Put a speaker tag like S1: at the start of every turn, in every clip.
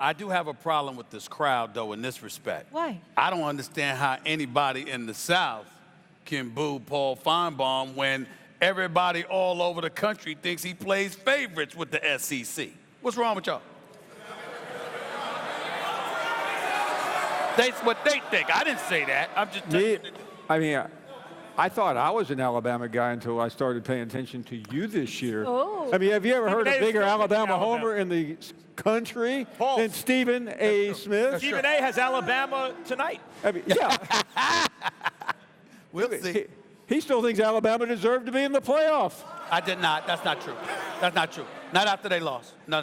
S1: I do have a problem with this crowd, though, in this respect.
S2: Why?
S1: I don't understand how anybody in the South can boo Paul Finebaum when everybody all over the country thinks he plays favorites with the SEC. What's wrong with y'all? That's what they think. I didn't say that. I'm just telling you.
S3: I mean, I thought I was an Alabama guy until I started paying attention to you this year.
S2: Oh.
S3: I mean, have you ever heard a bigger Alabama
S4: Alabama
S3: homer in the country
S4: False.
S3: than Stephen A. Smith?
S4: Stephen A. has Alabama tonight.
S3: I mean, yeah.
S1: We'll see.
S3: He still thinks Alabama deserved to be in the playoff.
S1: I did not. That's not true. That's not true. Not after they lost. No.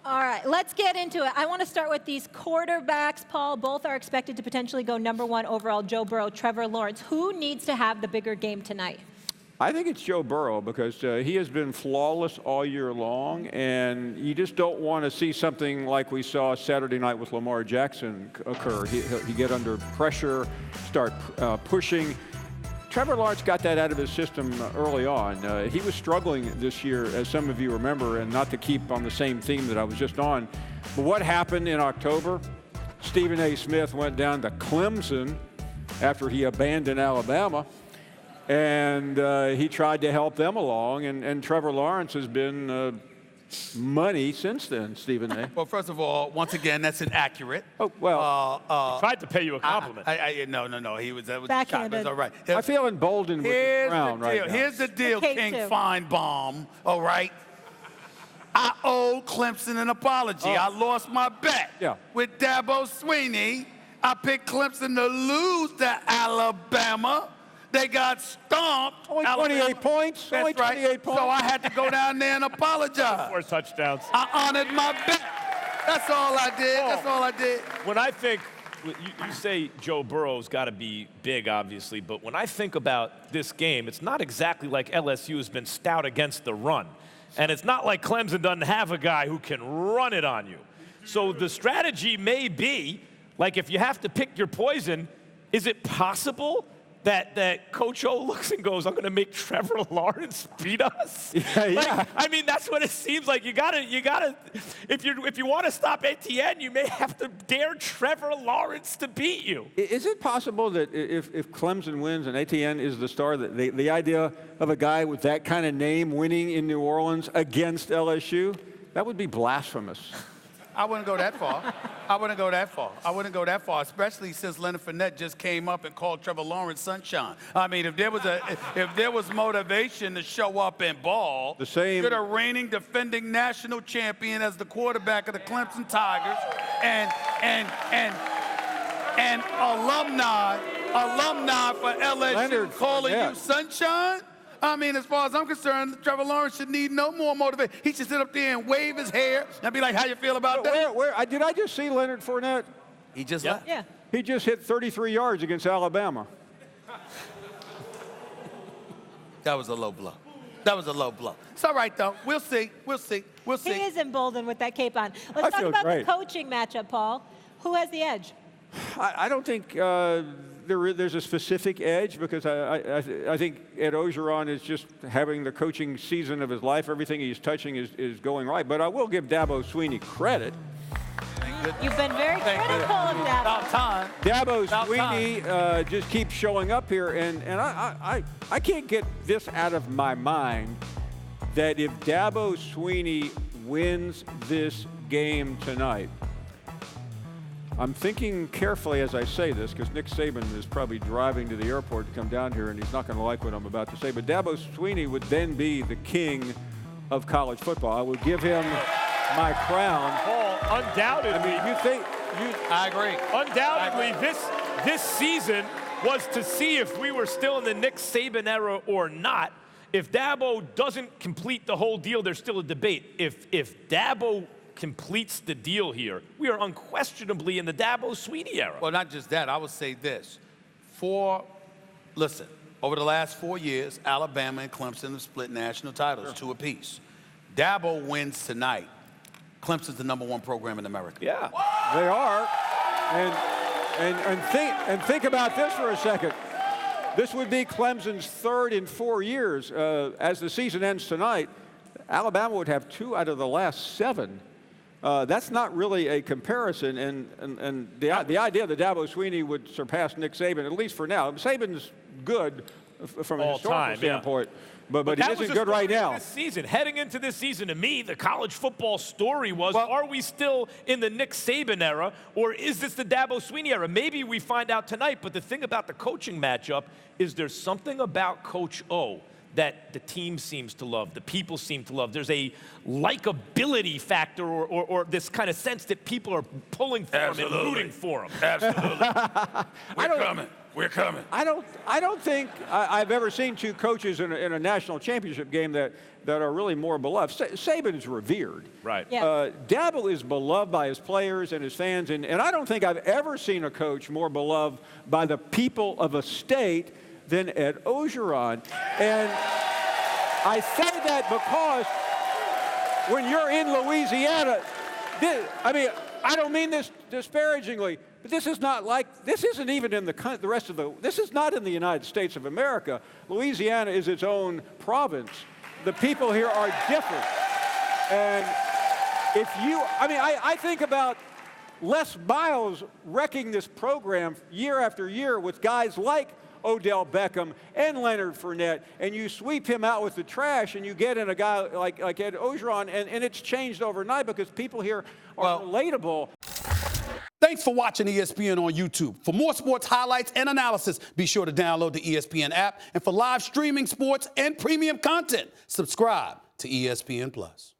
S2: All right, let's get into it. I want to start with these quarterbacks, Paul. Both are expected to potentially go #1 overall, Joe Burrow, Trevor Lawrence. Who needs to have the bigger game tonight?
S3: I think it's Joe Burrow because he has been flawless all year long, and you just don't want to see something like we saw Saturday night with Lamar Jackson occur. He get under pressure, start pushing. Trevor Lawrence got that out of his system early on. He was struggling this year, as some of you remember, and not to keep on the same theme that I was just on. But what happened in October? Stephen A. Smith went down to Clemson after he abandoned Alabama, and he tried to help them along, and Trevor Lawrence has been money since then, Stephen A.
S1: Well, first of all, once again, that's inaccurate.
S3: Oh, well.
S4: Tried to pay you a compliment.
S1: No. He was that was
S2: Backhanded.
S1: all right.
S3: I feel emboldened with the crown right now.
S1: Here's the deal, King Finebaum, all right? I owe Clemson an apology. I lost my bet with Dabo Swinney. I picked Clemson to lose to Alabama. They got stomped.
S3: Only 28 points.
S1: That's
S3: Only 28
S1: right.
S3: points.
S1: So I had to go down there and apologize.
S4: 4 touchdowns.
S1: I honored my bet. That's all I did. That's all I did.
S4: When I think, you say Joe Burrow's got to be big, obviously, but when I think about this game, it's not exactly like LSU has been stout against the run. And it's not like Clemson doesn't have a guy who can run it on you. So the strategy may be, like if you have to pick your poison, is it possible that Coach O looks and goes, I'm going to make Trevor Lawrence beat us?
S3: Yeah.
S4: I mean, that's what it seems like. You gotta. If you want to stop Etienne, you may have to dare Trevor Lawrence to beat you.
S3: Is it possible that if Clemson wins and Etienne is the star, that the idea of a guy with that kind of name winning in New Orleans against LSU, that would be blasphemous?
S1: I wouldn't go that far. I wouldn't go that far, especially since Leonard Fournette just came up and called Trevor Lawrence sunshine. I mean, if there was motivation to show up and ball,
S3: the same
S1: to the reigning defending national champion as the quarterback of the Clemson Tigers, and alumni for LSU
S3: Leonard
S1: calling
S3: Fournette.
S1: you sunshine. I mean, as far as I'm concerned, Trevor Lawrence should need no more motivation. He should sit up there and wave his hair and be like, how you feel about that?
S3: Did I just see Leonard Fournette?
S1: He just left.
S2: Yeah.
S3: He just hit 33 yards against Alabama.
S1: That was a low blow. It's all right, though. We'll see.
S2: He is emboldened with that cape on. Let's talk about the coaching matchup, Paul. Who has the edge?
S3: I don't think there's a specific edge because I think Ed Orgeron is just having the coaching season of his life. Everything he's touching is going right. But I will give Dabo Swinney credit.
S2: You've been very critical of Dabo.
S1: About time.
S3: Dabo Swinney just keeps showing up here, and I can't get this out of my mind that if Dabo Swinney wins this game tonight, I'm thinking carefully as I say this because Nick Saban is probably driving to the airport to come down here and he's not going to like what I'm about to say, but Dabo Swinney would then be the king of college football. I would give him my crown.
S4: Paul, undoubtedly.
S3: I mean,
S1: I agree.
S4: Undoubtedly, this season was to see if we were still in the Nick Saban era or not. If Dabo doesn't complete the whole deal, there's still a debate. If Dabo completes the deal here, we are unquestionably in the Dabo Swinney era.
S1: Well, not just that. I would say this. Listen, over the last 4 years, Alabama and Clemson have split national titles, 2 apiece. Dabo wins tonight. Clemson's the #1 program in America.
S4: Yeah.
S3: they are. And think about this for a second. This would be Clemson's 3rd in 4 years. As the season ends tonight, Alabama would have 2 out of the last 7 That's not really a comparison, and the idea that Dabo Swinney would surpass Nick Saban, at least for now. Saban's good from a historical standpoint, but he isn't good right now.
S4: This season, heading into this season, to me, the college football story was, are we still in the Nick Saban era, or is this the Dabo Swinney era? Maybe we find out tonight, but the thing about the coaching matchup is there's something about Coach O that the team seems to love, the people seem to love. There's a likability factor or this kind of sense that people are pulling for him and rooting for him.
S1: Absolutely. We're coming.
S3: I don't think I've ever seen two coaches in a national championship game that are really more beloved. Saban is revered.
S4: Right.
S2: Yeah.
S3: Dabo is beloved by his players and his fans, and I don't think I've ever seen a coach more beloved by the people of a state than Ed Orgeron. And I say that because when you're in Louisiana, I don't mean this disparagingly, but this isn't even in this is not in the United States of America. Louisiana is its own province. The people here are different. And I think about Les Miles wrecking this program year after year with guys like Odell Beckham and Leonard Fournette, and you sweep him out with the trash, and you get in a guy like Ed Orgeron, and it's changed overnight because people here are relatable.
S1: Thanks for watching ESPN on YouTube. For more sports highlights and analysis, be sure to download the ESPN app. And for live streaming sports and premium content, subscribe to ESPN+.